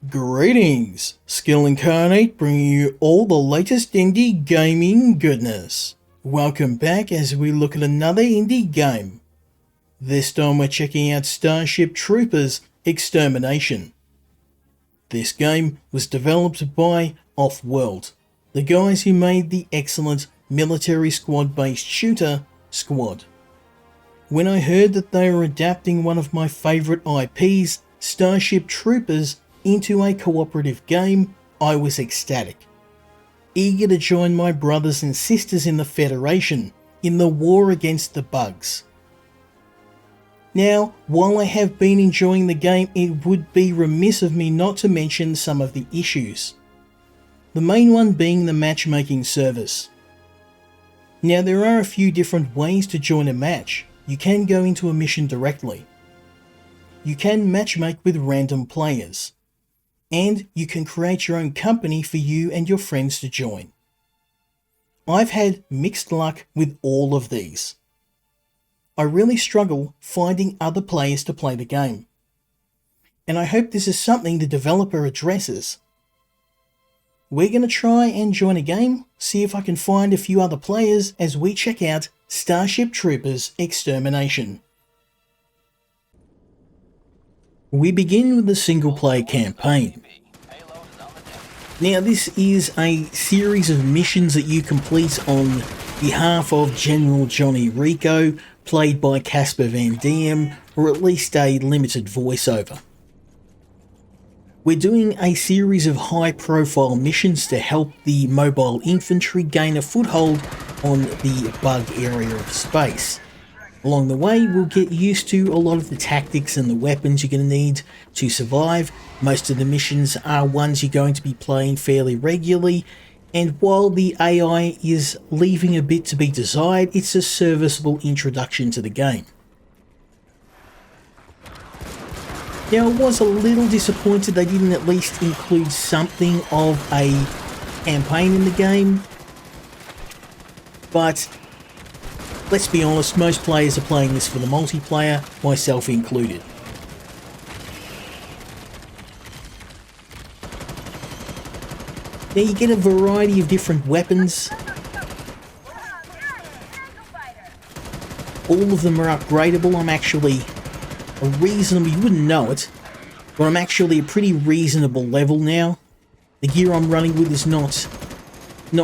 Greetings! Skill Incarnate bringing you all the latest indie gaming goodness. Welcome back as we look at another indie game. This time we're checking out Starship Troopers Extermination. This game was developed by Offworld, the guys who made the excellent military squad-based shooter Squad. When I heard that they were adapting one of my favourite IPs, Starship Troopers, into a cooperative game, I was ecstatic. Eager to join my brothers and sisters in the Federation in the war against the bugs. Now, while I have been enjoying the game, it would be remiss of me not to mention some of the issues. The main one being the matchmaking service. Now, there are a few different ways to join a match. You can go into a mission directly. You can matchmake with random players. And you can create your own company for you and your friends to join. I've had mixed luck with all of these. I really struggle finding other players to play the game. And I hope this is something the developer addresses. We're going to try and join a game, see if I can find a few other players as we check out Starship Troopers Extermination. We begin with the single-player campaign. Now this is a series of missions that you complete on behalf of General Johnny Rico, played by Casper Van Diem, or at least a limited voiceover. We're doing a series of high-profile missions to help the Mobile Infantry gain a foothold on the bug area of space. Along the way, we'll get used to a lot of the tactics and the weapons you're going to need to survive. Most of the missions are ones you're going to be playing fairly regularly, and while the AI is leaving a bit to be desired, it's a serviceable introduction to the game. Now, I was a little disappointed they didn't at least include something of a campaign in the game, but let's be honest, most players are playing this for the multiplayer, myself included. Now you get a variety of different weapons. All of them are upgradable. I'm actually a reasonable, you wouldn't know it, but I'm actually a pretty reasonable level now. The gear I'm running with is not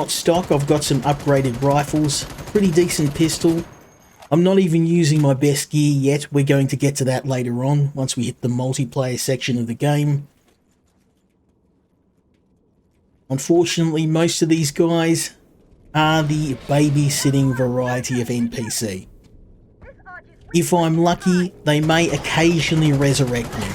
stock. I've got some upgraded rifles, pretty decent pistol. I'm not even using my best gear yet. We're going to get to that later on, once we hit the multiplayer section of the game. Unfortunately, most of these guys are the babysitting variety of NPC. If I'm lucky, they may occasionally resurrect me.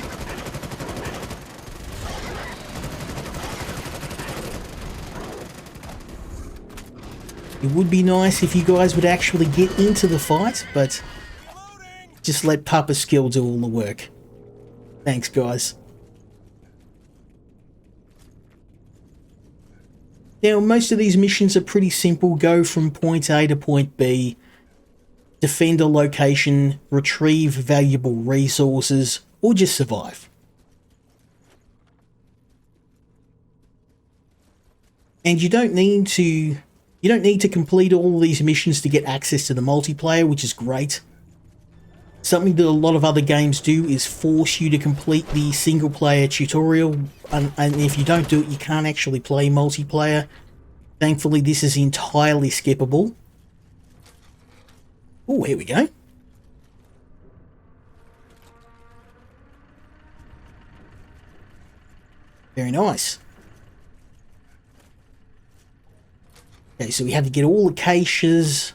It would be nice if you guys would actually get into the fight, but just let Papa Skill do all the work. Thanks, guys. Now, most of these missions are pretty simple. Go from point A to point B, defend a location, retrieve valuable resources, or just survive. And you don't need to complete all of these missions to get access to the multiplayer, which is great. Something that a lot of other games do is force you to complete the single player tutorial, and if you don't do it, you can't actually play multiplayer. Thankfully, this is entirely skippable. Oh, here we go. Very nice. Okay, so we had to get all the caches.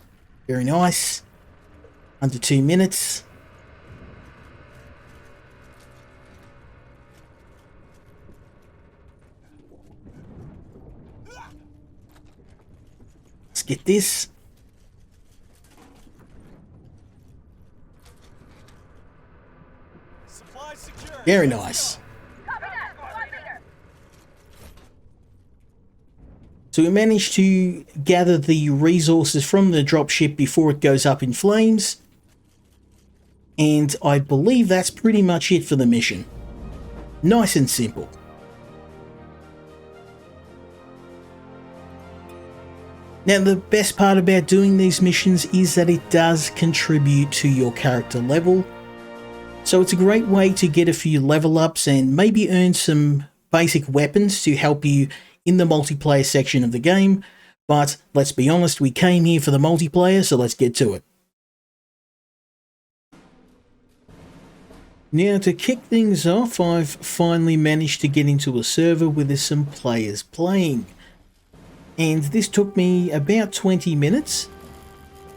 Very nice. Under 2 minutes. Let's get this. Very nice. So we managed to gather the resources from the dropship before it goes up in flames. And I believe that's pretty much it for the mission. Nice and simple. Now, the best part about doing these missions is that it does contribute to your character level. So it's a great way to get a few level ups and maybe earn some basic weapons to help you in the multiplayer section of the game. But let's be honest, we came here for the multiplayer, so let's get to it. Now, to kick things off, I've finally managed to get into a server where there's some players playing. And this took me about 20 minutes.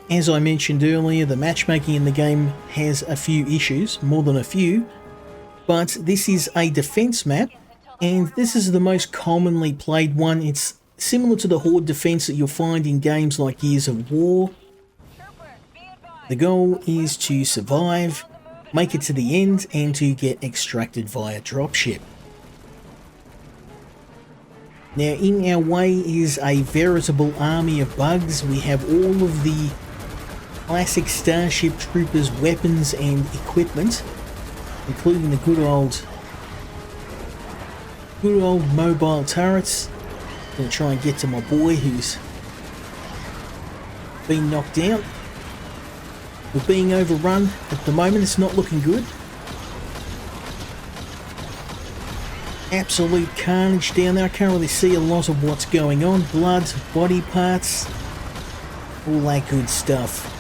As I mentioned earlier, the matchmaking in the game has a few issues, more than a few, but this is a defense map, and this is the most commonly played one. It's similar to the horde defense that you'll find in games like Gears of War. The goal is to survive, make it to the end, and to get extracted via dropship. Now, in our way is a veritable army of bugs. We have all of the classic Starship Troopers weapons and equipment, including the good old mobile turrets. I'm going to try and get to my boy who's been knocked out. We're being overrun at the moment. It's not looking good. Absolute carnage down there. I can't really see a lot of what's going on. Blood, body parts, all that good stuff.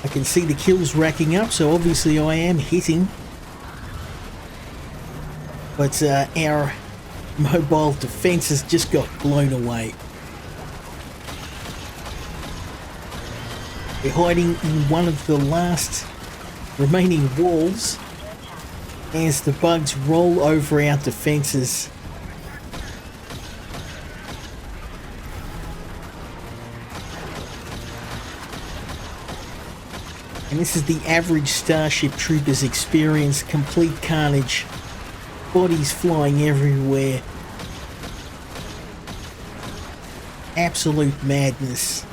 I can see the kills racking up, so obviously I am hitting. But our mobile defense has just got blown away. We're hiding in one of the last remaining walls as the bugs roll over our defenses. And this is the average Starship Troopers experience. Complete carnage. Bodies flying everywhere. Absolute madness.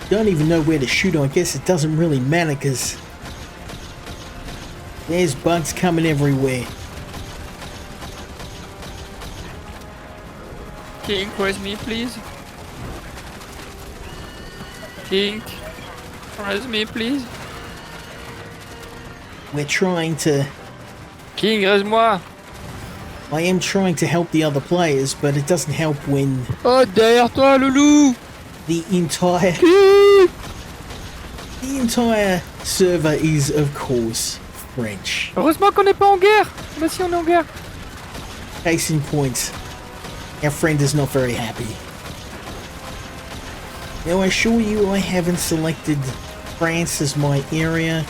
Don't even know where to shoot. I guess it doesn't really matter because there's bugs coming everywhere. King, where's me, please? King, where's me, please? We're trying to... King, reste-moi! I am trying to help the other players, but it doesn't help when... Oh, derrière toi, loulou! The entire... King! The entire server is, of course, French. Heureusement qu'on n'est pas en guerre! Mais si on est en guerre! Case in point, our friend is not very happy. Now, I assure you I haven't selected France as my area.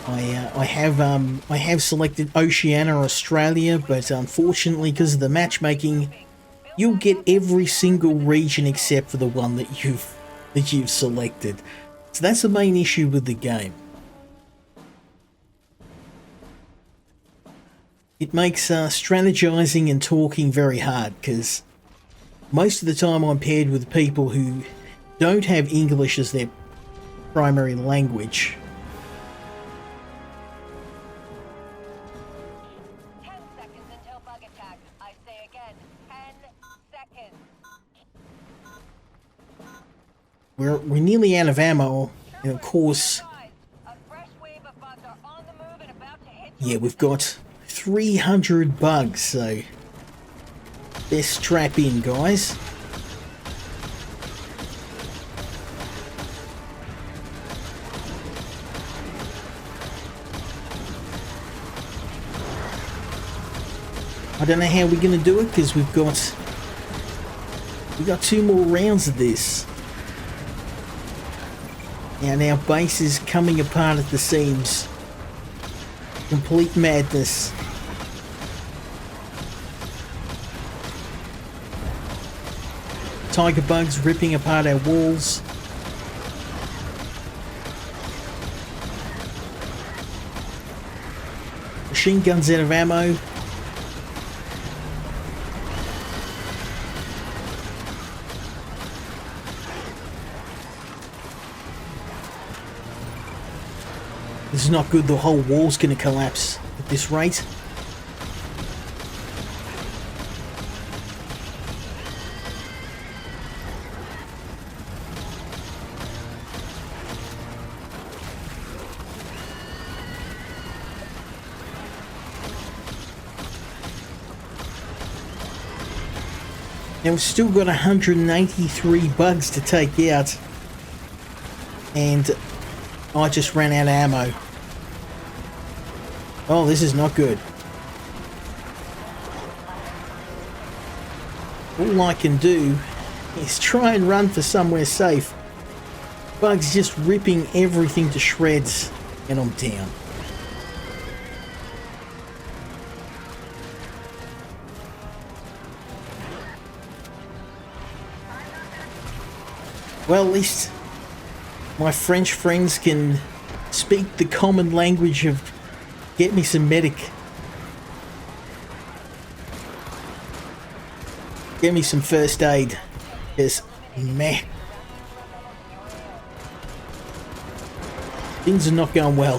I have selected Oceania, Australia, but unfortunately, because of the matchmaking, you'll get every single region except for the one that you've selected. So that's the main issue with the game. It makes strategizing and talking very hard, because most of the time I'm paired with people who don't have English as their primary language. 10 seconds until bug attack. I say again, 10 seconds. We're nearly out of ammo, and of course, A fresh wave of bugs are on the move and about to hit. yeah, we've got 300 bugs, so let's strap in, guys. I don't know how we're going to do it because we've got 2 more rounds of this. And our base is coming apart at the seams. Complete madness. Tiger bugs ripping apart our walls. Machine guns out of ammo. This is not good. The whole wall's going to collapse at this rate. Now we've still got 183 bugs to take out, and I just ran out of ammo. Oh, this is not good. All I can do is try and run for somewhere safe. Bugs just ripping everything to shreds, and I'm down. Well, at least my French friends can speak the common language of get me some medic. Get me some first aid. Because, man, things are not going well.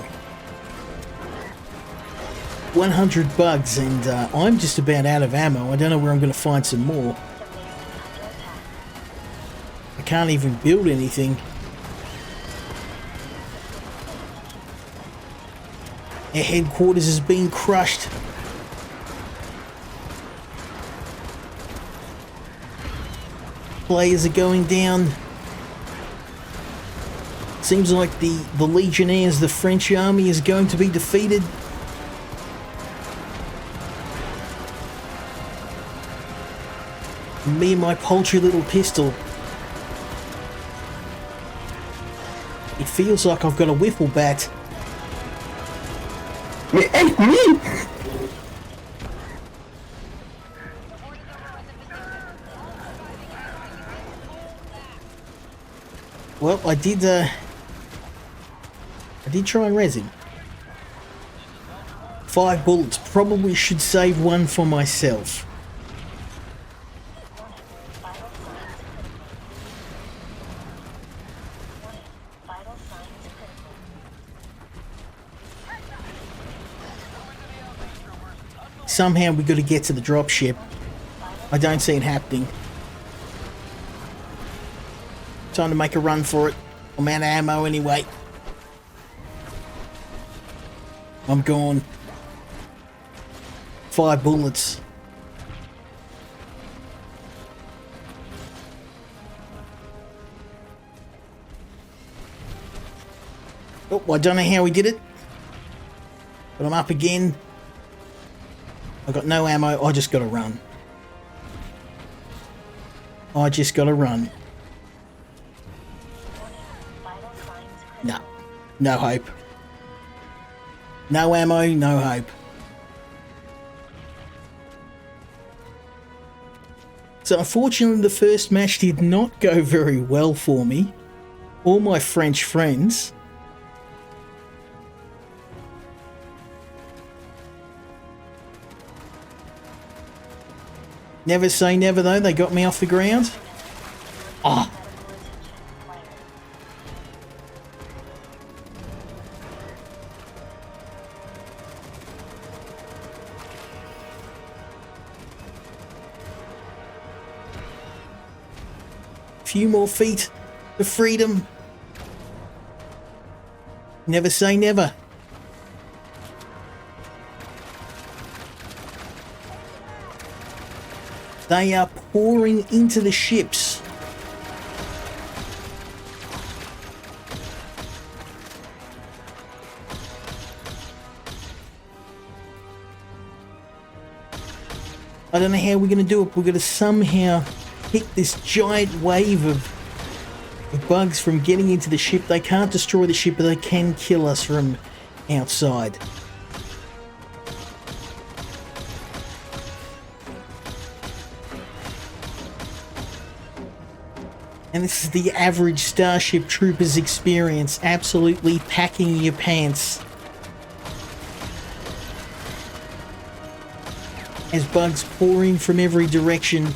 100 bugs and I'm just about out of ammo. I don't know where I'm going to find some more. I can't even build anything. Our headquarters is being crushed. Players are going down. Seems like the Legionnaires, the French army, is going to be defeated. Me and my paltry little pistol. It feels like I've got a wiffle bat. Well, I did try and res him. 5 bullets. Probably should save one for myself. Somehow we got to get to the dropship. I don't see it happening. Time to make a run for it. I'm out of ammo anyway. I'm gone. 5 bullets. Oh, I don't know how we did it. But I'm up again. I got no ammo. I just got to run. I just got to run. No. No hope. No ammo, no hope. So unfortunately the first match did not go very well for me. All my French friends. Never say never though, they got me off the ground. Ah. Oh. Few more feet to freedom. Never say never. They are pouring into the ships. I don't know how we're going to do it. We're going to somehow hit this giant wave of bugs from getting into the ship. They can't destroy the ship, but they can kill us from outside. And this is the average Starship Troopers experience. Absolutely packing your pants. As bugs pour in from every direction.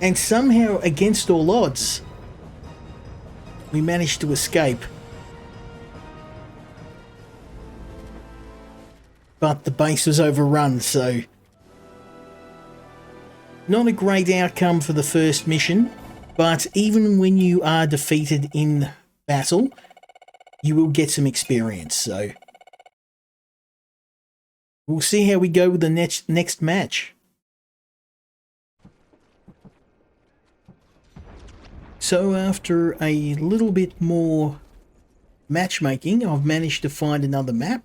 And somehow, against all odds, we managed to escape. But the base was overrun, so not a great outcome for the first mission. But even when you are defeated in battle, you will get some experience, so We'll see how we go with the next match. So after a little bit more matchmaking, I've managed to find another map.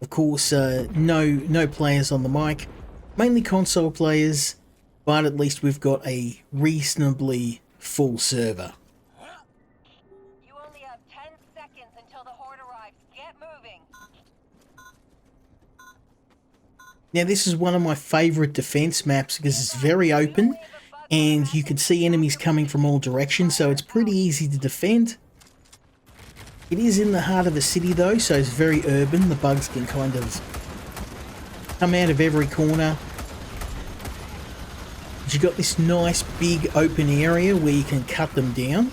Of course, no players on the mic, mainly console players, but at least we've got a reasonably full server. You only have 10 seconds until the horde arrives. Get moving. Now this is one of my favourite defense maps because it's very open and you can see enemies coming from all directions, so it's pretty easy to defend. It is in the heart of a city though, so it's very urban. The bugs can kind of come out of every corner. But you've got this nice big open area where you can cut them down.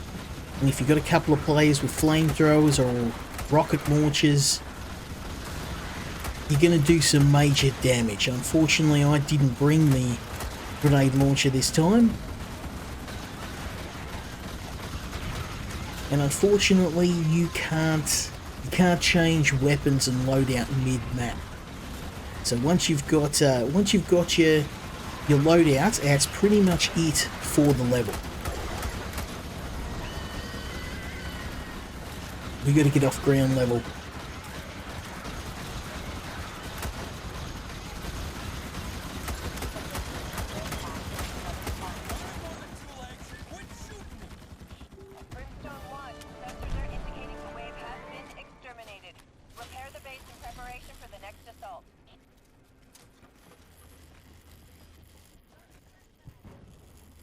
And if you've got a couple of players with flamethrowers or rocket launchers, you're going to do some major damage. Unfortunately, I didn't bring the grenade launcher this time. And unfortunately, you can't change weapons and loadout mid-map. So once you've got your loadouts, that's pretty much it for the level. We got to get off ground level.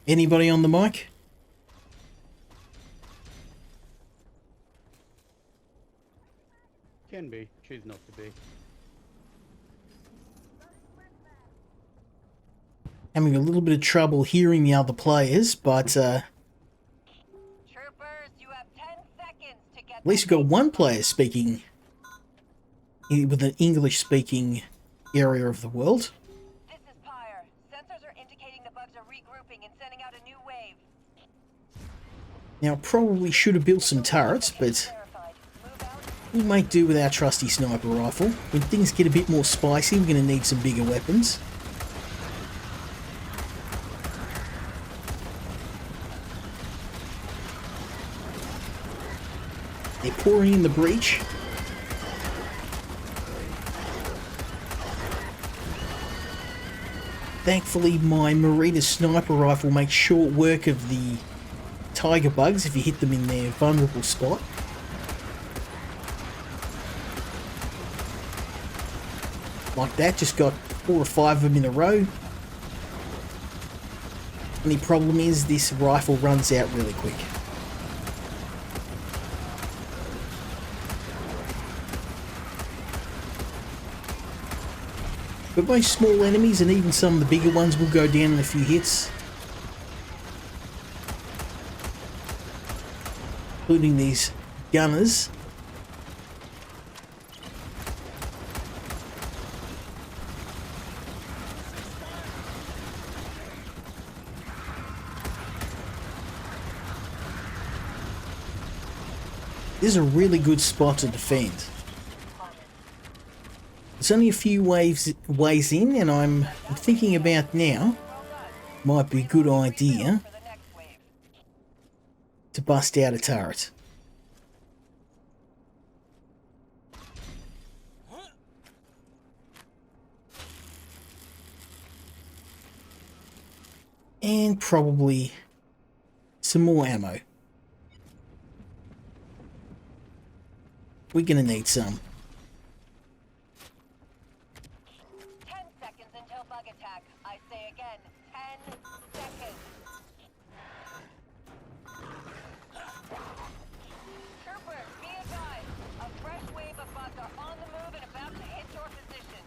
Anybody on the mic? Can be, choose not to be. Having a little bit of trouble hearing the other players, but Troopers, you have 10 seconds to get at least we've got one player speaking with an English-speaking area of the world. This is Pyre. Sensors are indicating the bugs are regrouping and sending out a new wave. Now, I probably should have built some turrets, but we'll make do with our trusty sniper rifle. When things get a bit more spicy, we're going to need some bigger weapons. They're pouring in the breach. Thankfully, my Marita sniper rifle makes short work of the tiger bugs if you hit them in their vulnerable spot. Like that, just got 4 or 5 of them in a row. Only problem is this rifle runs out really quick. But most small enemies and even some of the bigger ones will go down in a few hits. Including these gunners. This is a really good spot to defend. It's only a few ways in, and I'm thinking about now, might be a good idea to bust out a turret. And probably some more ammo. We're gonna need some. 10 seconds until bug attack. I say again, 10 seconds. Troopers, be advised. A fresh wave of bugs are on the move and about to hit your position.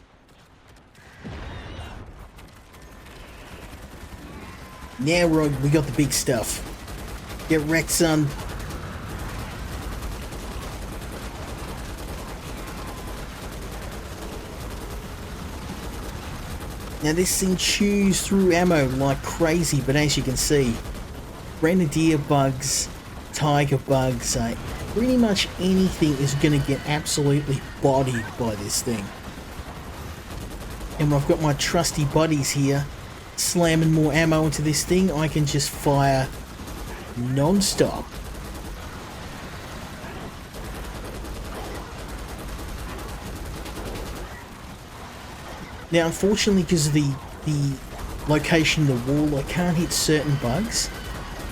Now we got the big stuff. Get wrecked, son. Now this thing chews through ammo like crazy, but as you can see, grenadier bugs, tiger bugs, pretty much anything is going to get absolutely bodied by this thing. And when I've got my trusty buddies here slamming more ammo into this thing, I can just fire non-stop. Now, unfortunately, because of the location of the wall, I can't hit certain bugs.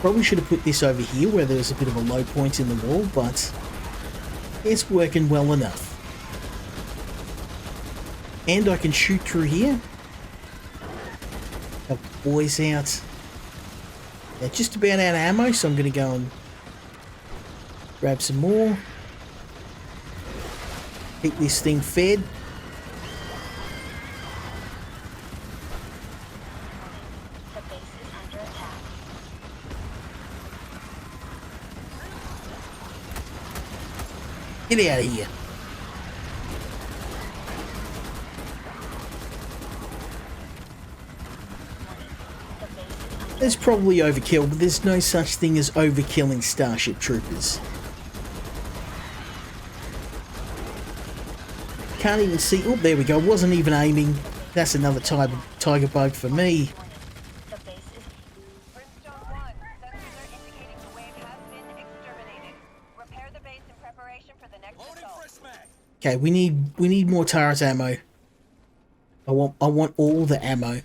Probably should have put this over here where there's a bit of a low point in the wall, but it's working well enough. And I can shoot through here. Help the boys out. They're just about out of ammo, so I'm going to go and grab some more. Keep this thing fed. The base is under attack. Get out of here. There's probably overkill, but there's no such thing as overkilling Starship Troopers. Can't even see. Oh, there we go. Wasn't even aiming. That's another tiger bug for me. The base is Brimstone 1. Sensors are indicating the wave has been exterminated. Repair the base in preparation for the next assault. Okay, we need more turret ammo. I want all the ammo.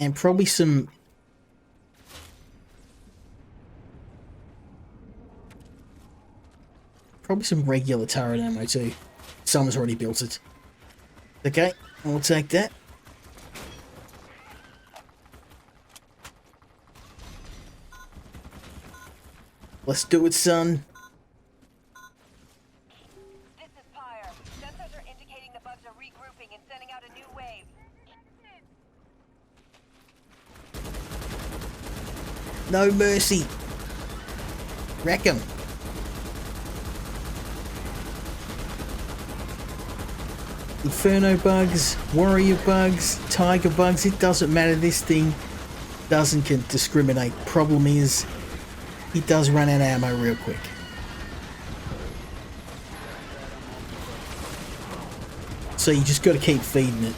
And probably some regular turret ammo too. Someone's already built it. Okay, I'll take that. Let's do it, son. This is Pyre. Sensors are indicating the bugs are regrouping and sending out a new wave. No mercy. Wreck 'em. Inferno bugs, warrior bugs, tiger bugs, it doesn't matter. This thing doesn't discriminate. Problem is, it does run out of ammo real quick. So you just got to keep feeding it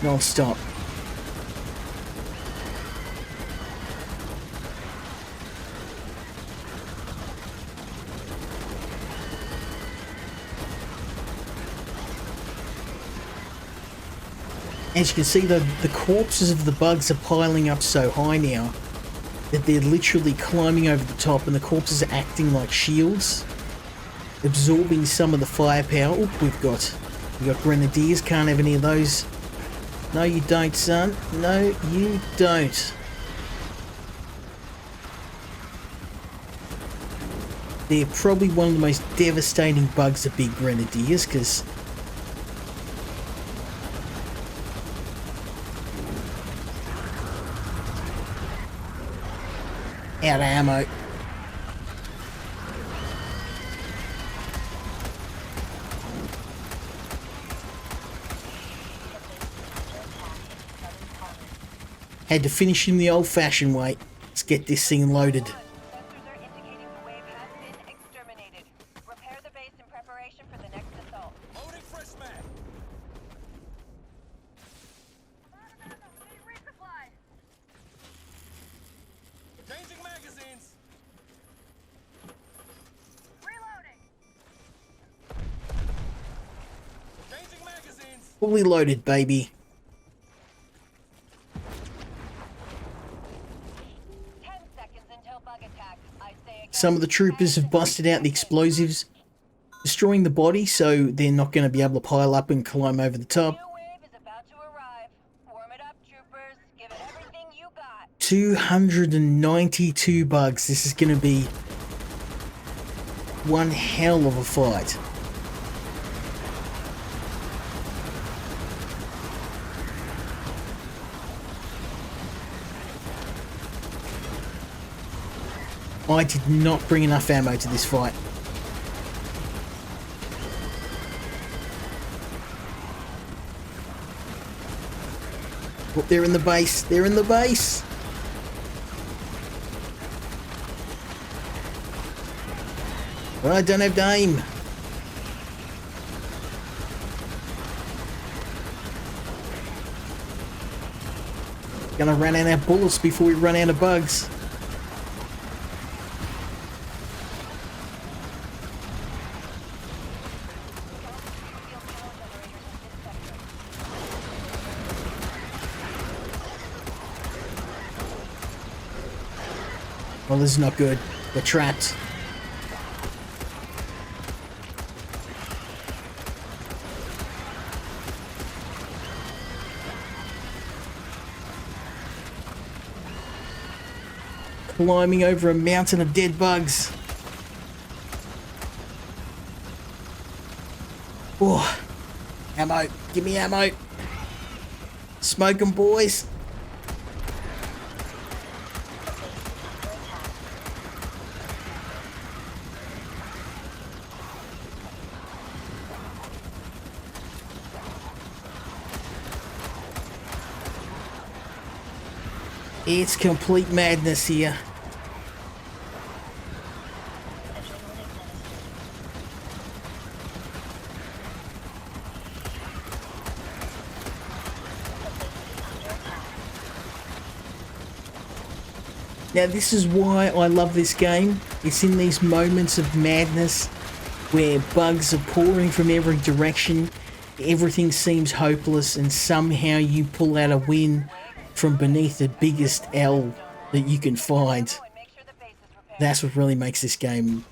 non-stop. As you can see, the corpses of the bugs are piling up so high now that they're literally climbing over the top, and the corpses are acting like shields, absorbing some of the firepower. Oop, we've got grenadiers. Can't have any of those. No, you don't, son. No, you don't. They're probably one of the most devastating bugs of big grenadiers, because out of ammo. Had to finish him the old-fashioned way. Let's get this thing loaded. Sensors are indicating the wave has been exterminated. Repair the base in preparation for the next assault. Loading fresh mag. Changing magazines. Reloading. Changing magazines. Fully loaded, baby. 10 seconds until bug attack. I say again. Some of the troopers have busted out the explosives, destroying the body, so they're not going to be able to pile up and climb over the top. New wave is about to arrive. Warm it up, troopers. Give it everything you got. 292 bugs. This is going to be one hell of a fight. I did not bring enough ammo to this fight. Oh, they're in the base. They're in the base. Well, I don't have to aim. Gonna run out of bullets before we run out of bugs. Well, this is not good. We're trapped. Climbing over a mountain of dead bugs. Oh, ammo. Give me ammo. Smoke 'em, boys. It's complete madness here. Now this is why I love this game. It's in these moments of madness where bugs are pouring from every direction, everything seems hopeless, and somehow you pull out a win from beneath the biggest L that you can find. That's what really makes this game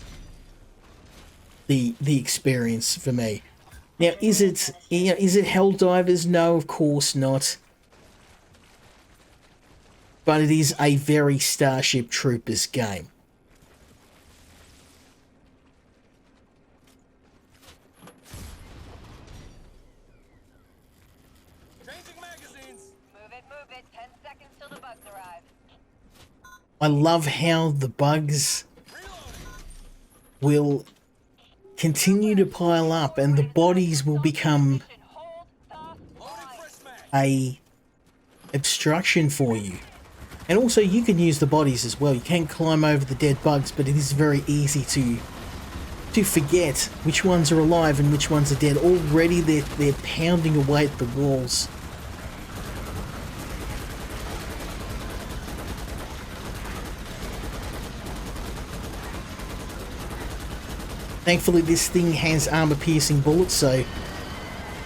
the experience for me. Now, is it Helldivers? No, of course not. But it is a very Starship Troopers game. Changing magazines. Move it. 10 seconds till the bugs arrive. I love how the bugs will continue to pile up and the bodies will become a obstruction for you. And also you can use the bodies as well. You can climb over the dead bugs, but it is very easy to forget which ones are alive and which ones are dead. Already they're pounding away at the walls. Thankfully this thing has armor-piercing bullets, so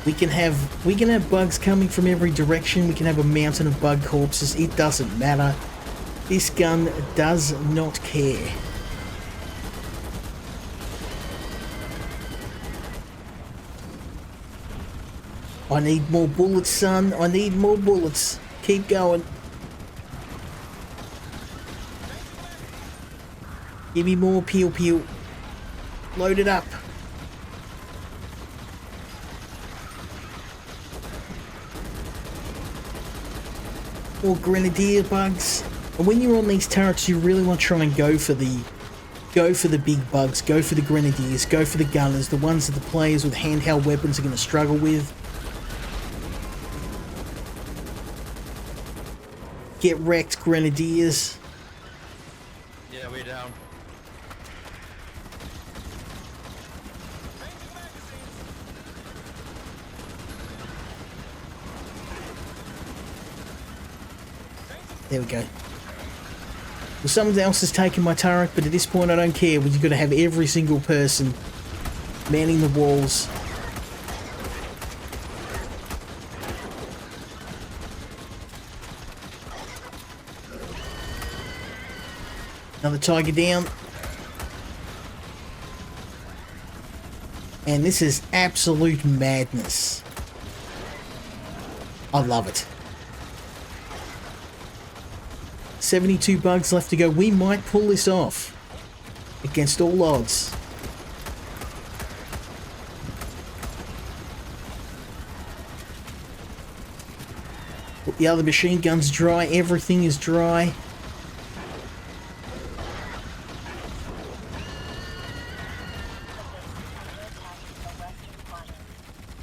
we can have bugs coming from every direction. We can have a mountain of bug corpses. It doesn't matter. This gun does not care. I need more bullets, son. I need more bullets. Keep going. Give me more pew pew. Load it up. Or grenadier bugs. And when you're on these turrets, you really want to try and go for the big bugs, go for the grenadiers, go for the gunners, the ones that the players with handheld weapons are going to struggle with. Get wrecked, grenadiers. Yeah, we're down. There we go. Well, someone else has taken my turret, but at this point I don't care. We've got to have every single person manning the walls. Another tiger down. And this is absolute madness. I love it. 72 bugs left to go. We might pull this off against all odds. Put the other machine guns dry. Everything is dry.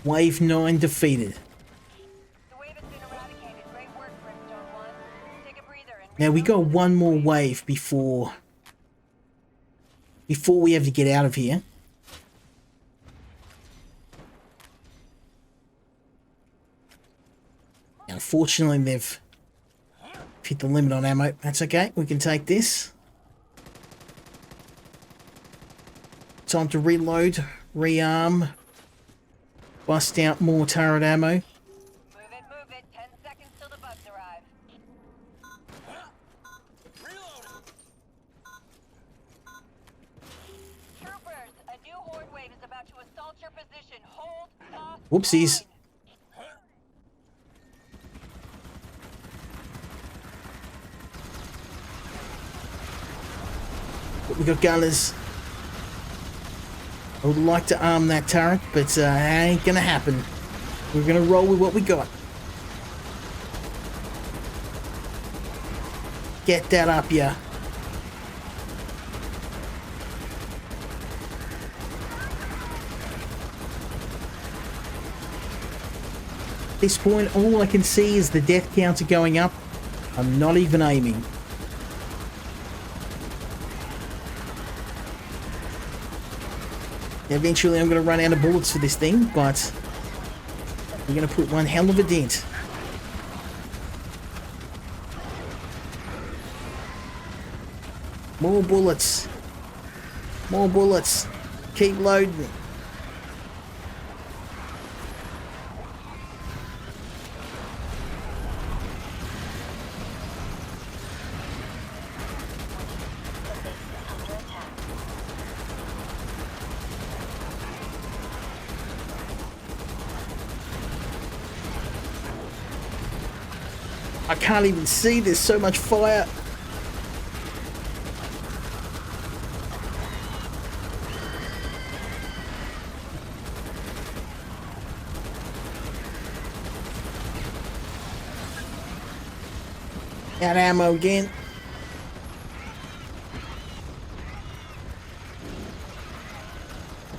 Wave 9 defeated. Now we got one more wave before we have to get out of here. Now, unfortunately, they've Hit the limit on ammo. That's okay. We can take this. Time to reload, rearm, bust out more turret ammo. Move it. 10 seconds till the bugs arrive. Reloading. Troopers, a new horde wave is about to assault your position. Hold the Whoopsies. line. But we got gunners. I would like to arm that turret, but ain't gonna happen. We're gonna roll with what we got. Get that up, yeah. At this point, all I can see is the death counter going up. I'm not even aiming. Eventually I'm going to run out of bullets for this thing, but we're going to put one hell of a dent. More bullets. More bullets. Keep loading. I can't even see, there's so much fire. Out ammo again.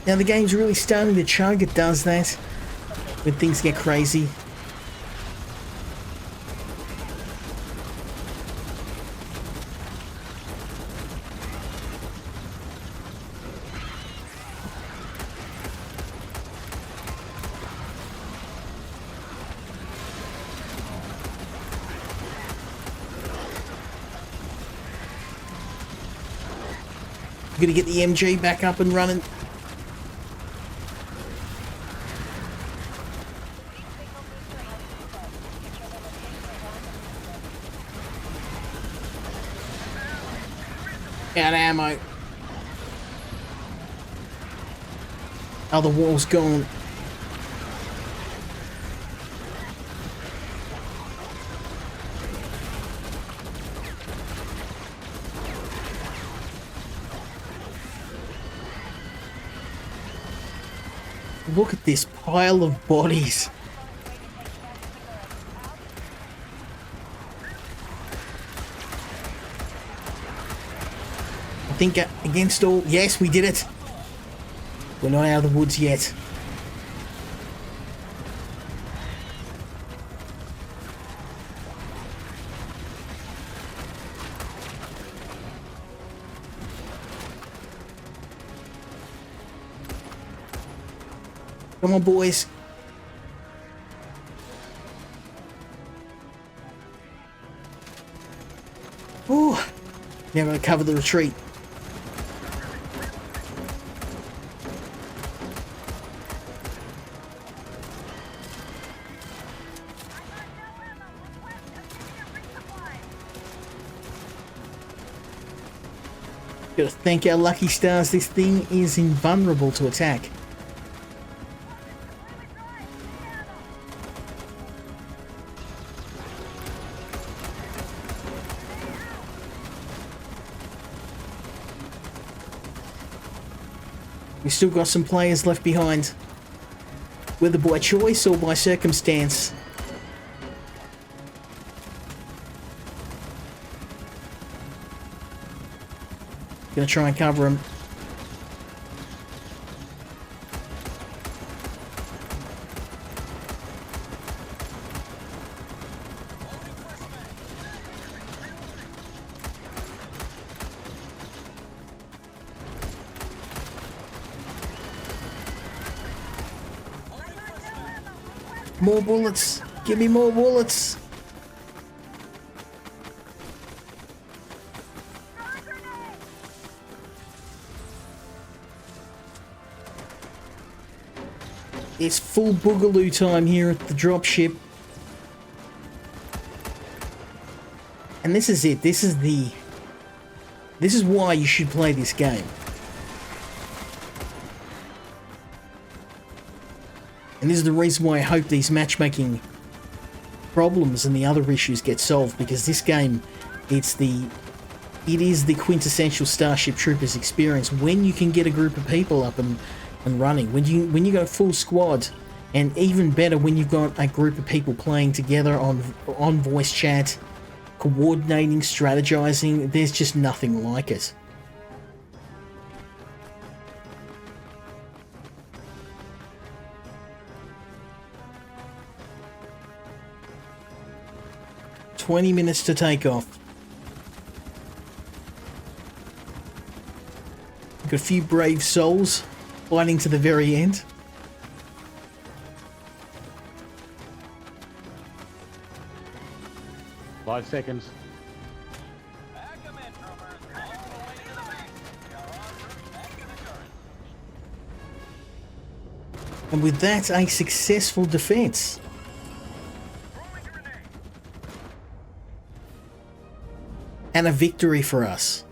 Now the game's really starting to chug, it does that when things get crazy. I'm gonna get the MG back up and running. Out of ammo. Oh, the wall's gone. Look at this pile of bodies. I think against all... Yes, we did it. We're not out of the woods yet. Come on, boys. Ooh. Now we're going to cover the retreat. Gotta thank our lucky stars, this thing is invulnerable to attack. We've still got some players left behind, whether by choice or by circumstance. Gonna try and cover him. More bullets. Give me more bullets. It's full boogaloo time here at the dropship. And this is it. This is why you should play this game. And this is the reason why I hope these matchmaking problems and the other issues get solved, because this game, it is the quintessential Starship Troopers experience when you can get a group of people up and running, when you go full squad, and even better when you've got a group of people playing together on voice chat, coordinating, strategizing. There's just nothing like it. "20 minutes to take off." Got a few brave souls fighting to the very end. Five seconds. Back 'em in, troopers. All the way to the base. You're en route back to the turret. And with that, a successful defense. Throwing grenade. And a victory for us.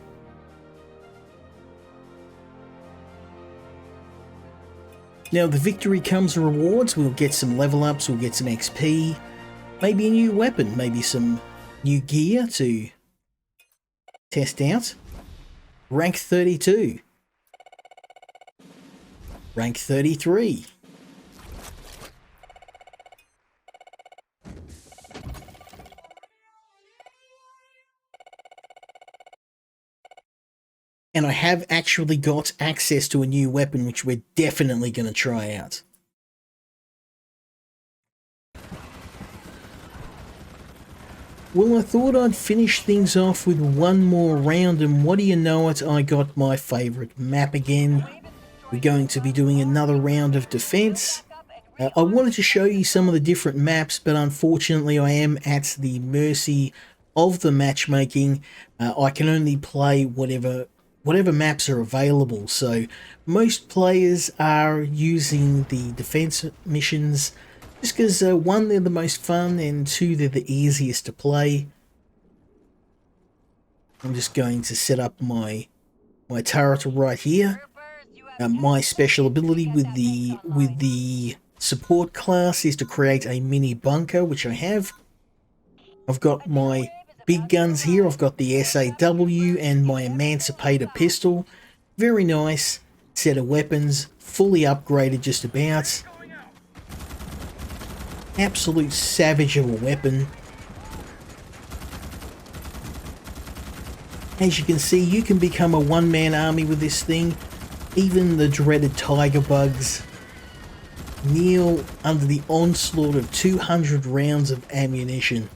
Now, the victory comes with rewards. We'll get some level ups, we'll get some XP, maybe a new weapon, maybe some new gear to test out. Rank 32. Rank 33. And I have actually got access to a new weapon, which we're definitely going to try out. Well, I thought I'd finish things off with one more round, and what do you know it, I got my favourite map again. We're going to be doing another round of defense. I wanted to show you some of the different maps, but unfortunately I am at the mercy of the matchmaking. I can only play whatever maps are available, so most players are using the defense missions just because one, they're the most fun, and two, they're the easiest to play. I'm just going to set up my turret right here. My special ability with the support class is to create a mini bunker, which I have. I've got my big guns here. I've got the SAW and my Emancipator pistol. Very nice set of weapons, fully upgraded just about. Absolute savage of a weapon. As you can see, you can become a one-man army with this thing. Even the dreaded tiger bugs kneel under the onslaught of 200 rounds of ammunition.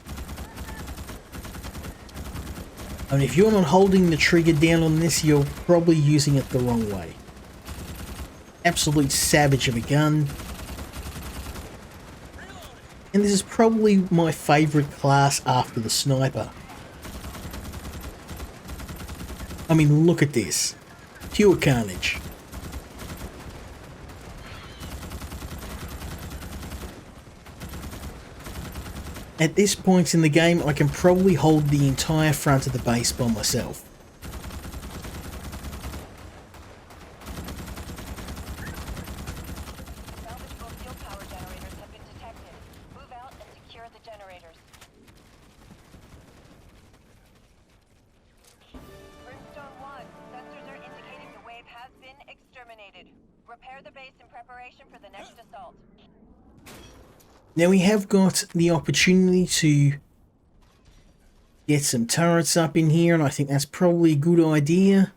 And if you're not holding the trigger down on this, you're probably using it the wrong way. Absolute savage of a gun. And this is probably my favourite class after the sniper. I mean, look at this. Pure carnage. At this point in the game, I can probably hold the entire front of the base by myself. Salvageable fuel power generators have been detected. Move out and secure the generators. Brimstone 1, sensors are indicating the wave has been exterminated. Repair the base in preparation for the next assault. Now we have got the opportunity to get some turrets up in here, and I think that's probably a good idea.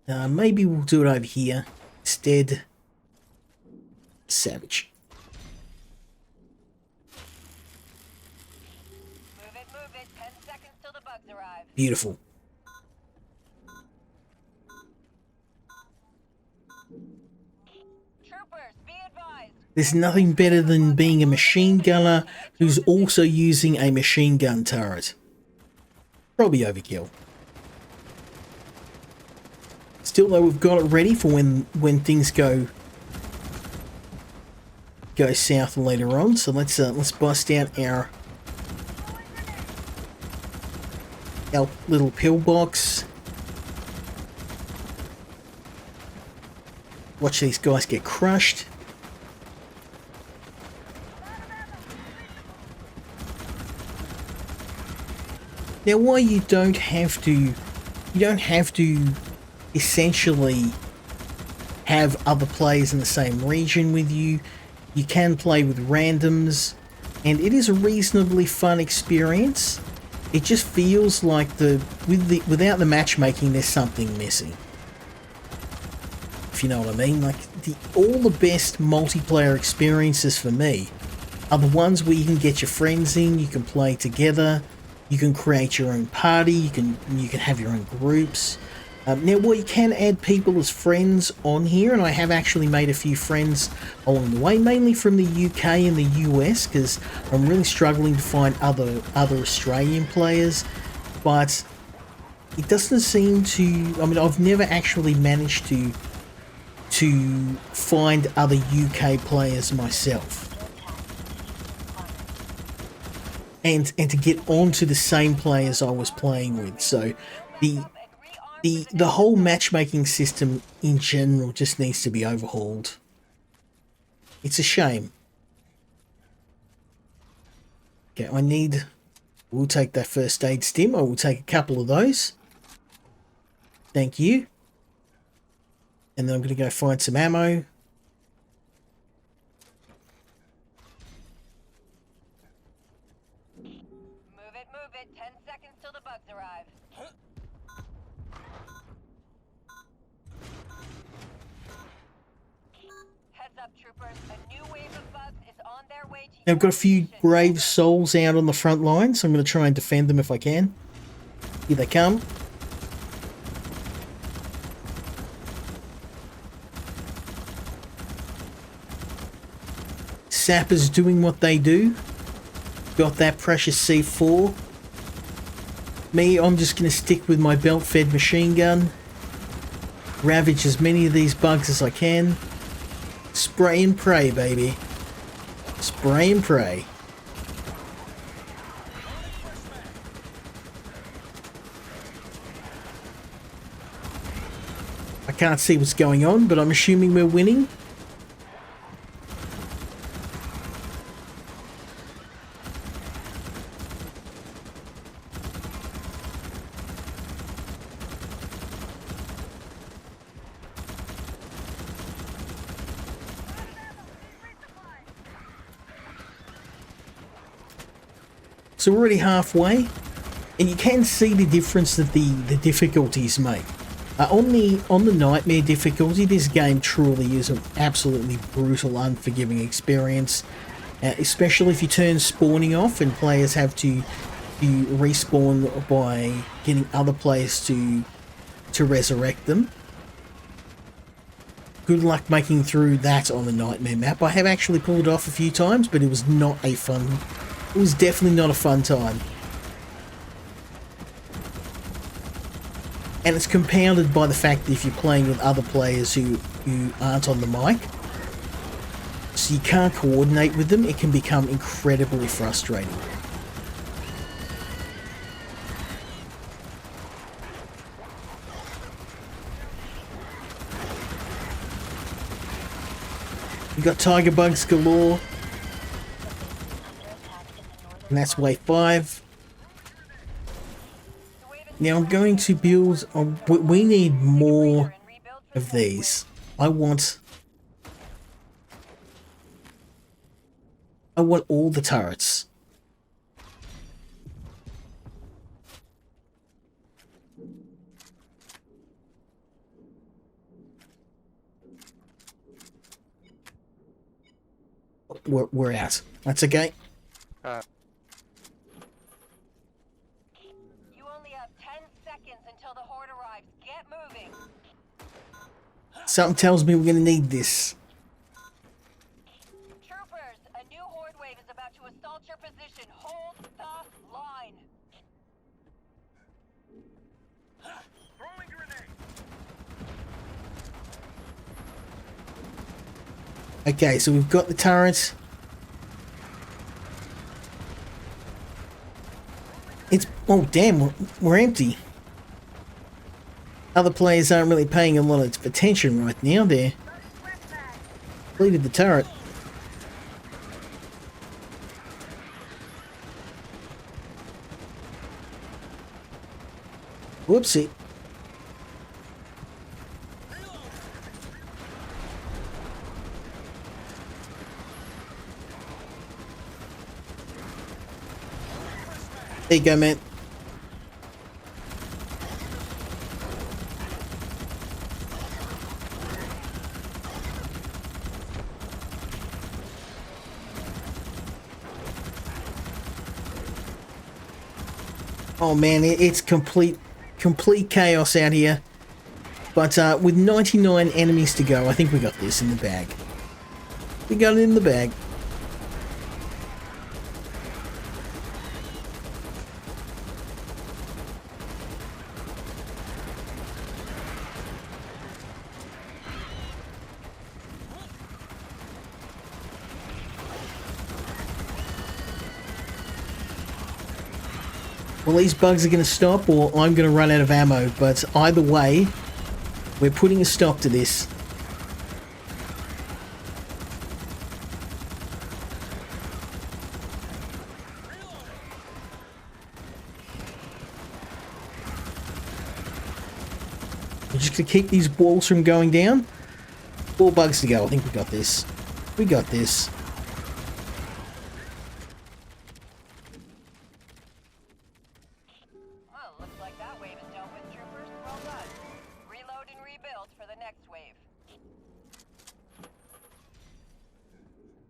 Maybe we'll do it over here instead. Savage. Move it. 10 seconds till the bugs arrive. Beautiful. Troopers, be advised. There's nothing better than being a machine gunner who's also using a machine gun turret. Probably overkill. Still Still though, we've got it ready for when things go south later on. So let's bust out our little pillbox. Watch these guys get crushed. Now, why you don't have to essentially have other players in the same region with you. You can play with randoms, and it is a reasonably fun experience. It just feels like without the matchmaking, there's something missing. If you know what I mean. Like all the best multiplayer experiences for me are the ones where you can get your friends in, you can play together, you can create your own party, you can have your own groups. Now, well, you can add people as friends on here, and I have actually made a few friends along the way, mainly from the UK and the US, because I'm really struggling to find other Australian players. But it doesn't seem to. I mean, I've never actually managed to find other UK players myself. And to get onto the same players I was playing with. So the whole matchmaking system in general just needs to be overhauled. It's a shame. Okay, we'll take that first aid stim. I will take a couple of those. Thank you. And then I'm going to go find some ammo. Move it. 10 seconds till the bugs arrive. Heads up, troopers. A new wave of bugs is on their way to Now, I've got a few brave souls out on the front line, so I'm going to try and defend them if I can. Here they come. Sappers doing what they do. Got that precious C4. Me, I'm just going to stick with my belt-fed machine gun. Ravage as many of these bugs as I can. Spray and pray, baby. Spray and pray. I can't see what's going on, but I'm assuming we're winning. So we're already halfway, and you can see the difference that the difficulties make. On the Nightmare difficulty, this game truly is an absolutely brutal, unforgiving experience, especially if you turn spawning off and players have to respawn by getting other players to resurrect them. Good luck making through that on the Nightmare map. I have actually pulled it off a few times, but it was not a fun. It was definitely not a fun time. And it's compounded by the fact that if you're playing with other players who aren't on the mic, so you can't coordinate with them, it can become incredibly frustrating. You got tiger bugs galore. And that's wave 5. Now I'm going to build. We need more of these. I want all the turrets. We're out. That's okay. You only have 10 seconds until the horde arrives. Get moving. Something tells me we're going to need this. Troopers, a new horde wave is about to assault your position. Hold the line. Throwing grenade. Okay, so we've got the turrets. It's... oh damn, we're empty. Other players aren't really paying a lot of attention right now. They're completed the turret. Whoopsie. There you go, man. Oh man, it's complete chaos out here. But with 99 enemies to go, I think we got this in the bag. We got it in the bag. Well, these bugs are going to stop, or I'm going to run out of ammo, but either way, we're putting a stop to this. We're just going to keep these walls from going down. 4 bugs to go. I think we got this. We got this.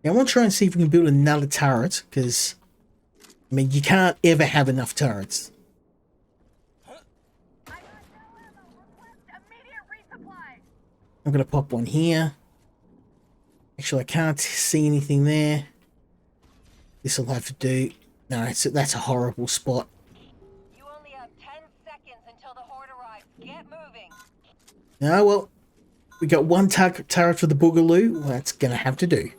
Now I want to try and see if we can build another turret, because, I mean, you can't ever have enough turrets. I'm going to pop one here. Actually, I can't see anything there. This will have to do. No, that's a horrible spot. You only have 10 seconds until the horde arrives. Get moving. No, well, we got one turret for the Boogaloo. Well, that's going to have to do.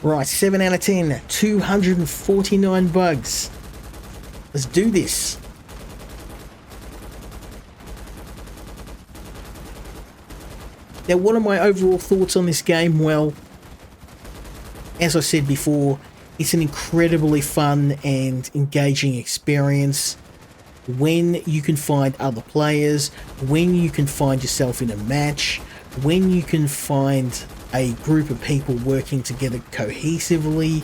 Right, 7 out of 10, 249 bugs. Let's do this. Now, what are my overall thoughts on this game? Well, as I said before, it's an incredibly fun and engaging experience when you can find other players, when you can find yourself in a match, when you can find a group of people working together cohesively.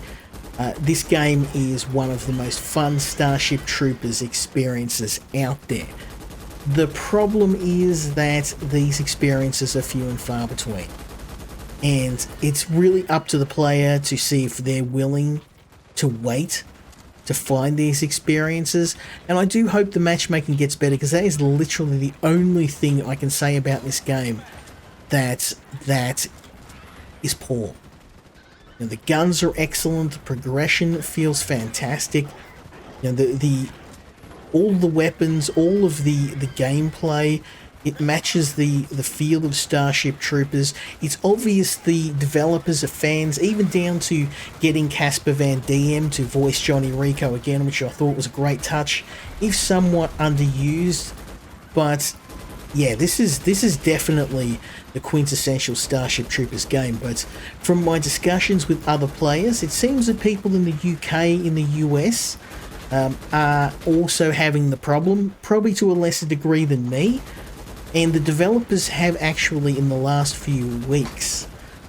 This game is one of the most fun Starship Troopers experiences out there. The problem is that these experiences are few and far between, and it's really up to the player to see if they're willing to wait to find these experiences. And I do hope the matchmaking gets better, because that is literally the only thing I can say about this game that is poor. You know, the guns are excellent, the progression feels fantastic. You know, all the weapons, all of the gameplay, it matches the feel of Starship Troopers. It's obvious the developers are fans, even down to getting Casper Van Diem to voice Johnny Rico again, which I thought was a great touch, if somewhat underused. But yeah, this is definitely the quintessential Starship Troopers game. But from my discussions with other players, it seems that people in the UK, in the US, are also having the problem, probably to a lesser degree than me. And the developers have actually, in the last few weeks,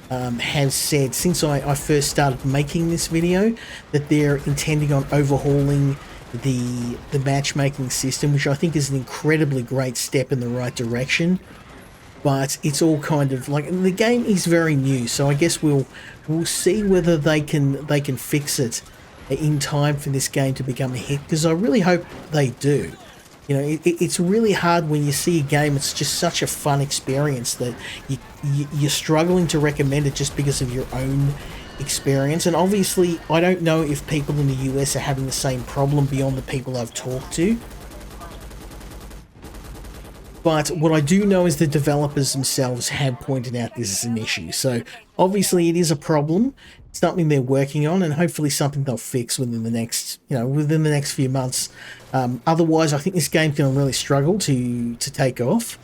have said, since I first started making this video, that they're intending on overhauling the matchmaking system, which I think is an incredibly great step in the right direction. But it's all kind of like, the game is very new, so I guess we'll see whether they can fix it in time for this game to become a hit, because I really hope they do. You know, it's really hard when you see a game. It's just such a fun experience that you're struggling to recommend it just because of your own experience. And obviously, I don't know if people in the US are having the same problem beyond the people I've talked to. But what I do know is the developers themselves have pointed out this is an issue. So obviously, it is a problem. It's something they're working on, and hopefully something they'll fix within the next, within the next few months. Otherwise, I think this game's going to really struggle to take off.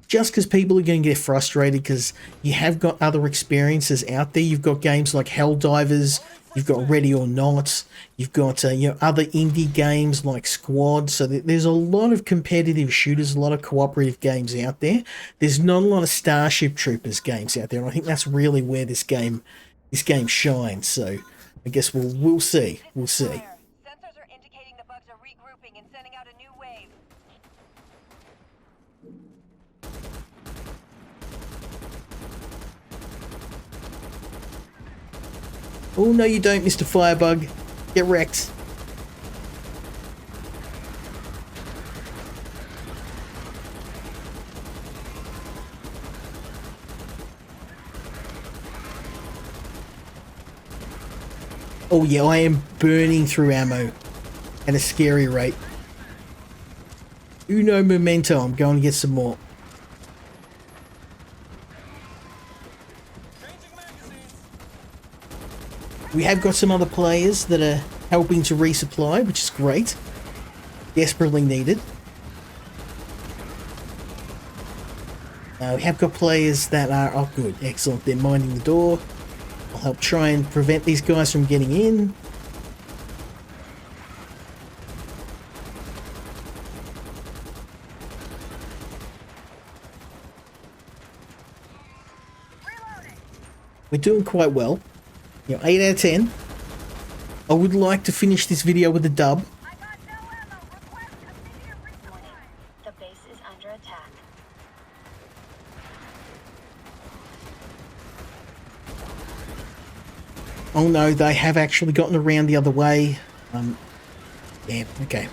Just because people are going to get frustrated because you have got other experiences out there. You've got games like Helldivers, you've got Ready or Not, you've got other indie games like Squad. So there's a lot of competitive shooters, a lot of cooperative games out there. There's not a lot of Starship Troopers games out there, and I think that's really where this game shines. So I guess we'll see. We'll see. Sensors are indicating the bugs are regrouping and sending out a new wave. Oh, no you don't, Mr. Firebug. Get wrecked. Oh yeah, I am burning through ammo at a scary rate. Uno momento, I'm going to get some more. We have got some other players that are helping to resupply, which is great. Desperately needed. We have got players that are... Oh, good. Excellent. They're minding the door. I'll help try and prevent these guys from getting in. We're doing quite well. 8 out of 10. I would like to finish this video with a dub. I got no ammo. Request immediate resupply. The base is under attack. Oh no, they have actually gotten around the other way. Yeah, okay.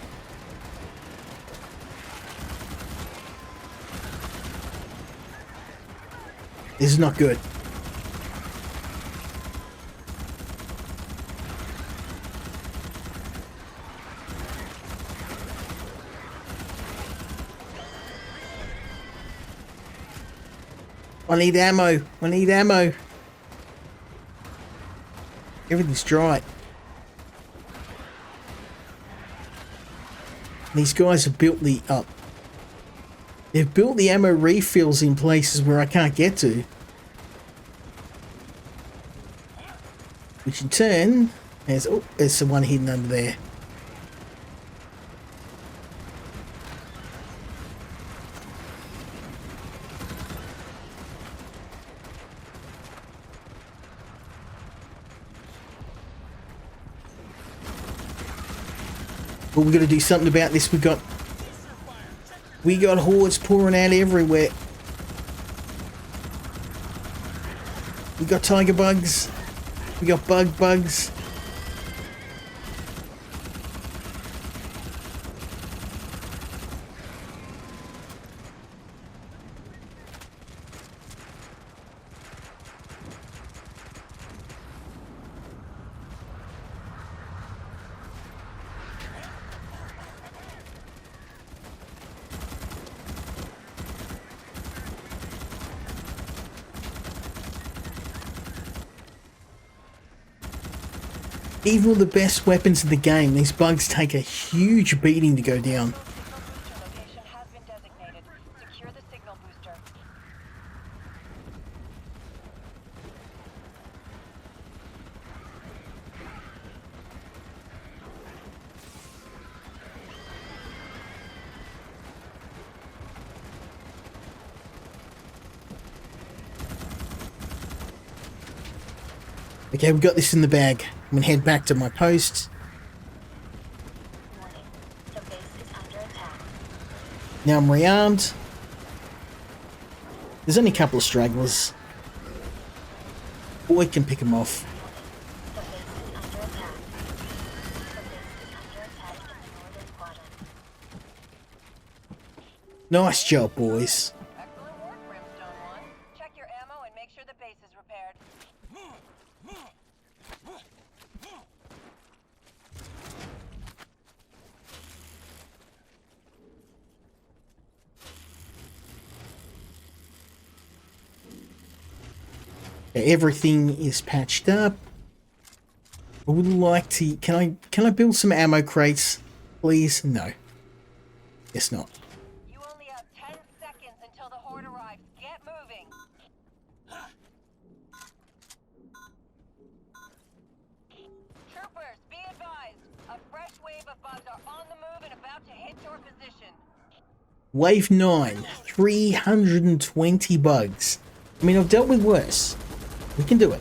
This is not good. I need ammo. I need ammo. Everything's dry. These guys have built the they've built the ammo refills in places where I can't get to. Which in turn there's someone hidden under there. But we've got to do something about this. We got hordes pouring out everywhere. We got tiger bugs. We got bugs. Even with the best weapons in the game, these bugs take a huge beating to go down. Signal booster location has been designated. Secure the signal booster. Okay, we've got this in the bag. I'm gonna head back to my post. Warning. The base is under attack. Now I'm rearmed. There's only a couple of stragglers. But we can pick them off. The base is under attack. The base is under attack in the northern quadrant. Nice job, boys. Excellent work, Brimstone 1. Check your ammo and make sure the base is repaired. Everything is patched up. I would like to... Can I build some ammo crates, please? No. Guess not. You only have 10 seconds until the horde arrives. Get moving. Troopers, be advised. A fresh wave of bugs are on the move and about to hit your position. Wave 9. 320 bugs. I mean, I've dealt with worse. We can do it.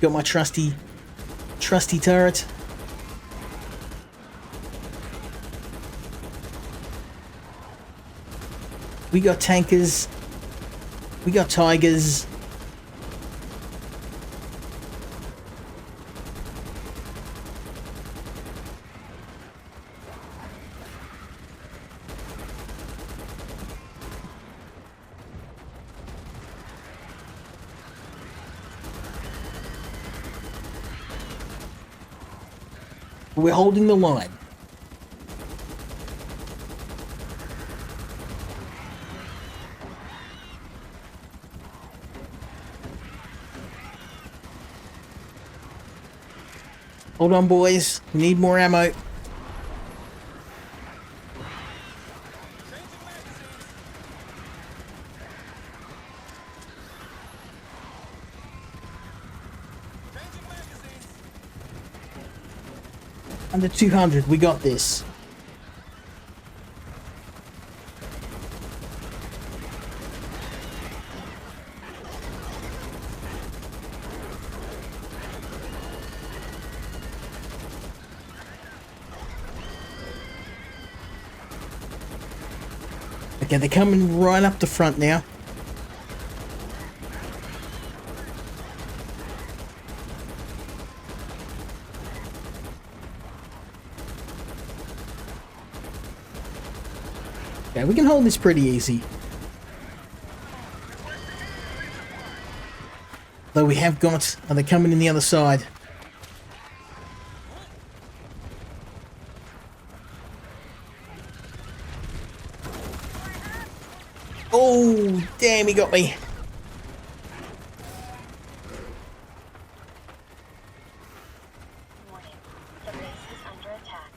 Got my trusty turret. We got tankers. We got tigers. We're holding the line. Hold on, boys. We need more ammo. Under 200, we got this. Okay, they're coming right up the front now. Okay, we can hold this pretty easy. Though we have got... Are they coming in the other side? Oh, damn, he got me. Warning. The base is under attack.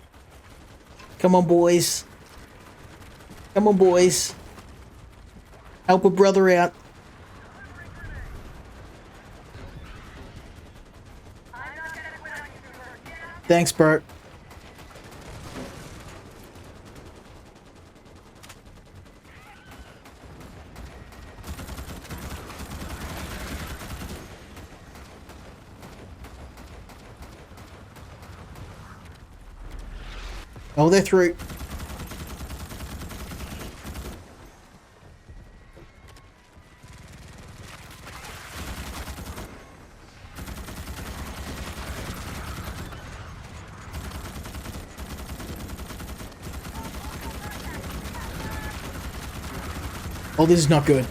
Come on, boys. Come on, boys. Help a brother out. Thanks, Bert. Oh, they're through. Oh, this is not good.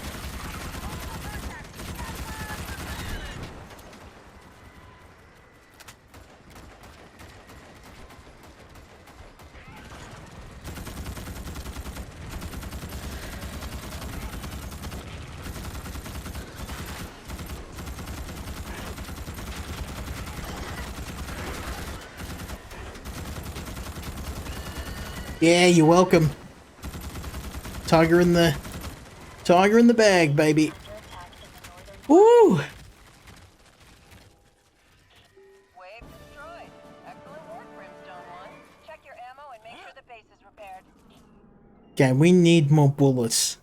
Yeah, you're welcome. Tiger in the bag, baby. Woo! Wave destroyed. Excellent work, Brimstone 1. Check your ammo and make sure the base is repaired. Okay, we need more bullets.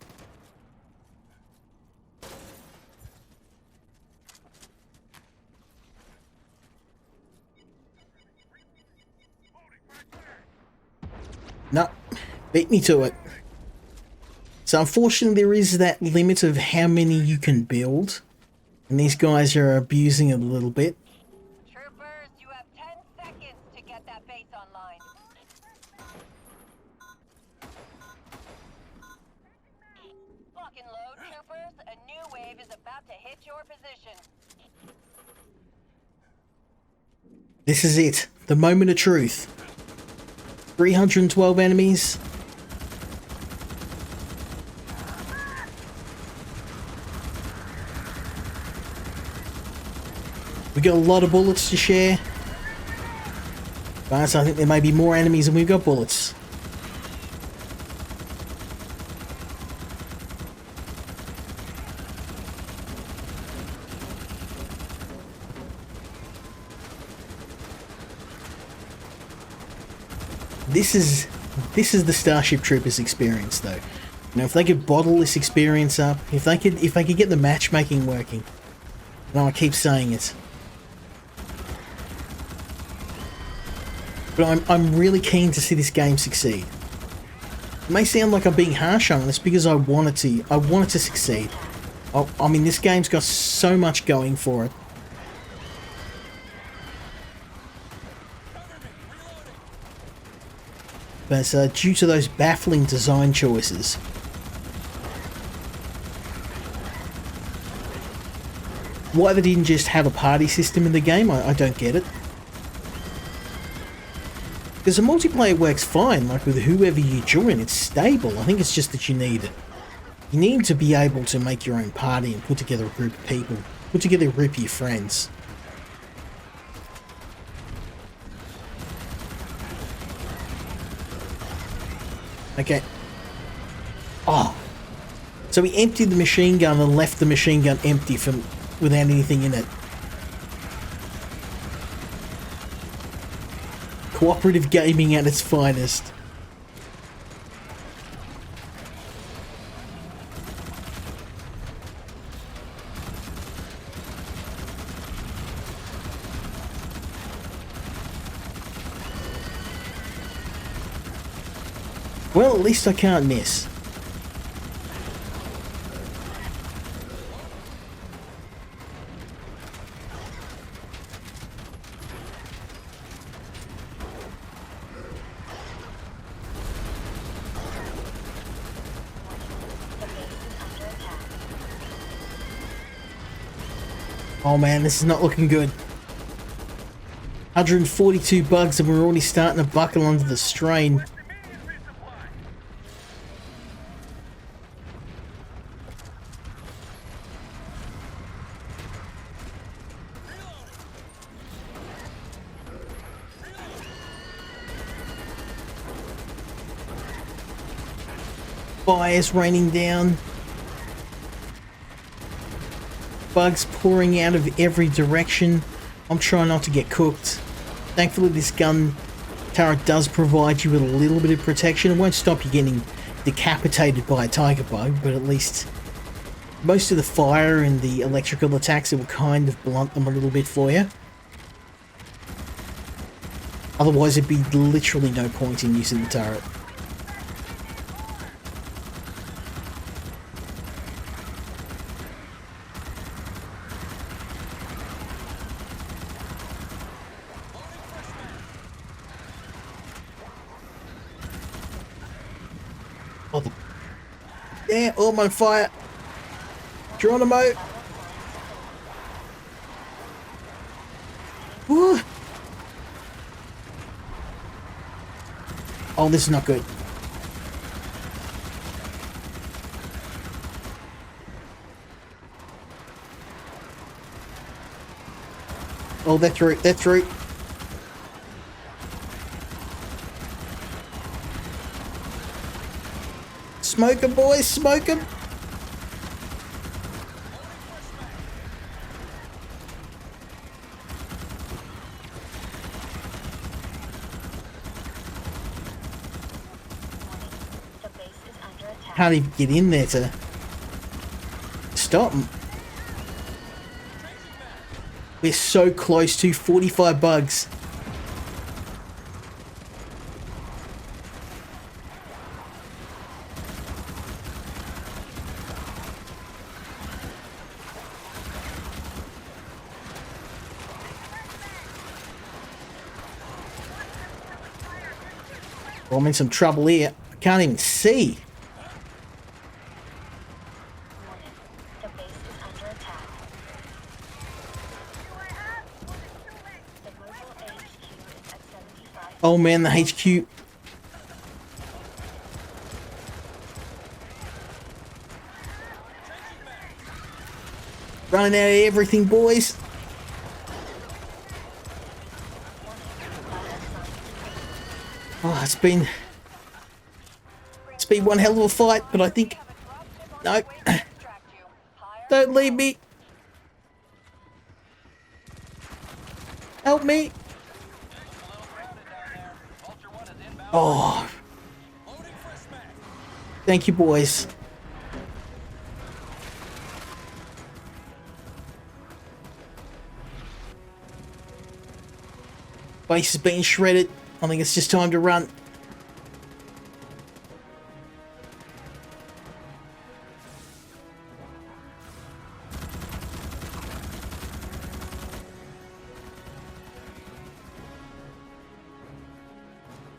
No, beat me to it. So unfortunately there is that limit of how many you can build. And these guys are abusing it a little bit. Troopers, you have 10 seconds to get that base online. wave is about to hit your position. This is it. The moment of truth. 312 enemies. We got a lot of bullets to share. But I think there may be more enemies than we've got bullets. This is the Starship Troopers experience, though. You know, if they could bottle this experience up, if they could get the matchmaking working. No, I keep saying it. But I'm really keen to see this game succeed. It may sound like I'm being harsh on this because I want it to succeed. I mean, this game's got so much going for it. But due to those baffling design choices, why they didn't just have a party system in the game, I don't get it. Because the multiplayer works fine, like with whoever you join, it's stable. I think it's just that you need it. You need to be able to make your own party and put together a group of people. Put together a group of your friends. Okay. Oh. So he emptied the machine gun and left the machine gun empty without anything in it. Cooperative gaming at its finest. Well, at least I can't miss. Oh man, this is not looking good. 142 bugs and we're already starting to buckle under the strain. Fires raining down. Bugs pouring out of every direction. I'm trying not to get cooked. Thankfully this gun turret does provide you with a little bit of protection. It won't stop you getting decapitated by a tiger bug, but at least most of the fire and the electrical attacks, it will kind of blunt them a little bit for you. Otherwise there'd be literally no point in using the turret. Yeah, oh, I'm on fire. Geronimo. Woo. Oh, this is not good. Oh, they're through. They're through. Smoke 'em, boys, smoke 'em. Can't even get in there to stop them. We're so close to 45 bugs. Well, I'm in some trouble here. I can't even see. Oh man, the HQ. Running out of everything, boys. Oh, it's been one hell of a fight, but I think no. Don't leave me. Help me. Oh. Thank you, boys. Base is being shredded. I think it's just time to run.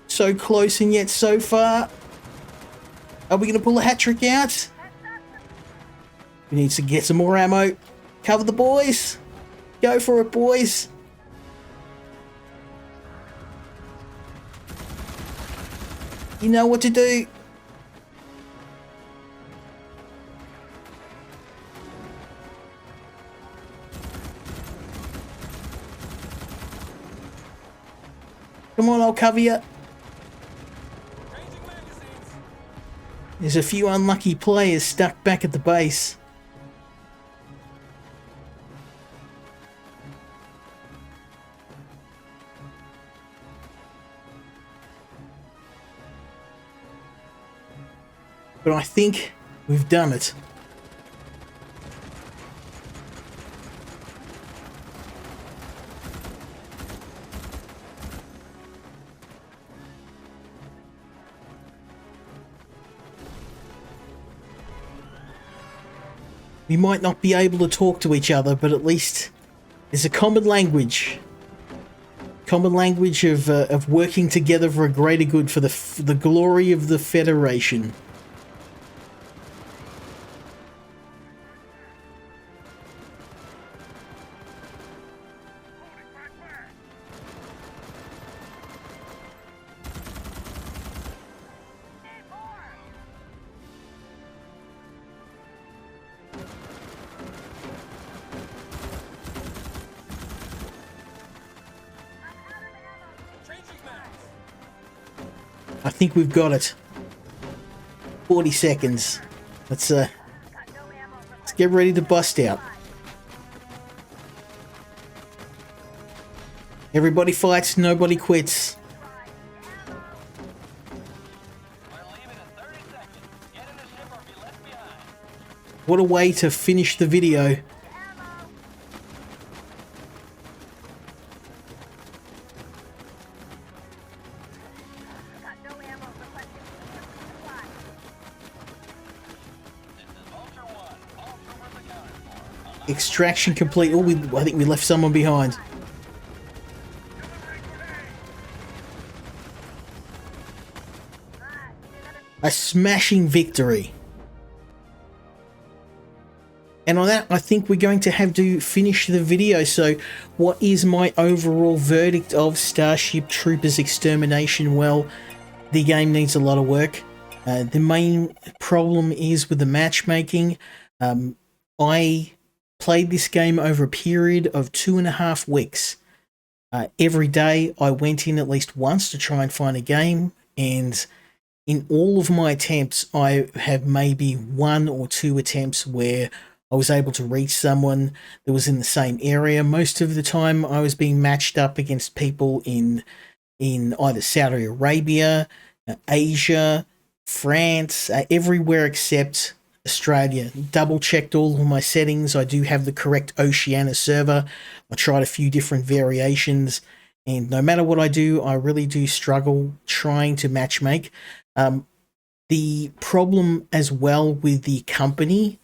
So close and yet so far. Are we going to pull a hat trick out? We need to get some more ammo. Cover the boys. Go for it, boys. You know what to do. Come on, I'll cover you. There's a few unlucky players stuck back at the base. But I think we've done it. We might not be able to talk to each other, but at least there's a common language. Common language of working together for a greater good, for the glory of the Federation. I think we've got it. 40 seconds. Let's get ready to bust out. Everybody fights, nobody quits. What a way to finish the video. Extraction complete. Oh, I think we left someone behind. A smashing victory. And on that, I think we're going to have to finish the video. So what is my overall verdict of Starship Troopers Extermination? Well, the game needs a lot of work. The main problem is with the matchmaking. I played this game over a period of 2.5 weeks. Every day I went in at least once to try and find a game, and in all of my attempts I have maybe 1 or 2 attempts where I was able to reach someone that was in the same area. Most of the time I was being matched up against people in either Saudi Arabia, Asia, France, everywhere except Australia. Double checked all of my settings. I do have the correct Oceania server. I tried a few different variations, and no matter what I do, I really do struggle trying to matchmake. The problem as well with the company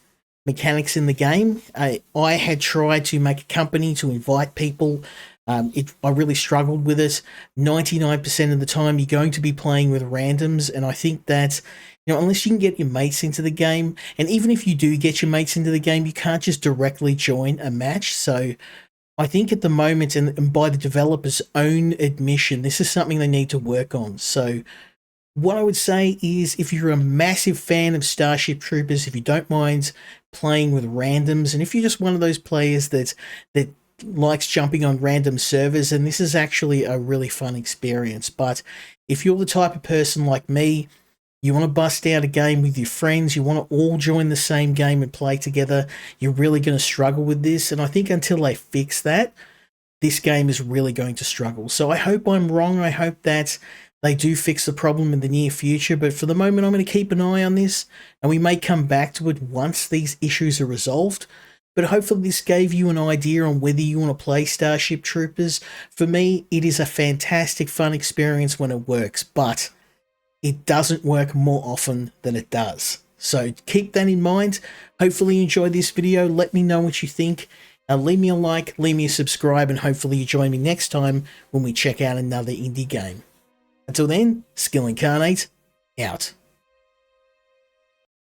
mechanics in the game, I had tried to make a company to invite people. I really struggled with it. 99% of the time you're going to be playing with randoms, and I think that, you know, unless you can get your mates into the game, and even if you do get your mates into the game, you can't just directly join a match. So I think at the moment, and by the developer's own admission, this is something they need to work on. So what I would say is, if you're a massive fan of Starship Troopers, if you don't mind playing with randoms, and if you're just one of those players that likes jumping on random servers, and this is actually a really fun experience. But if you're the type of person like me, you want to bust out a game with your friends, you want to all join the same game and play together, you're really going to struggle with this. And I think until they fix that, this game is really going to struggle. So I hope I'm wrong. I hope that they do fix the problem in the near future. But for the moment, I'm going to keep an eye on this, and we may come back to it once these issues are resolved. But hopefully this gave you an idea on whether you want to play Starship Troopers. For me, it is a fantastic, fun experience when it works, but it doesn't work more often than it does. So keep that in mind. Hopefully you enjoyed this video. Let me know what you think. Leave me a like, leave me a subscribe, and hopefully you join me next time when we check out another indie game. Until then, Skill Incarnate, out.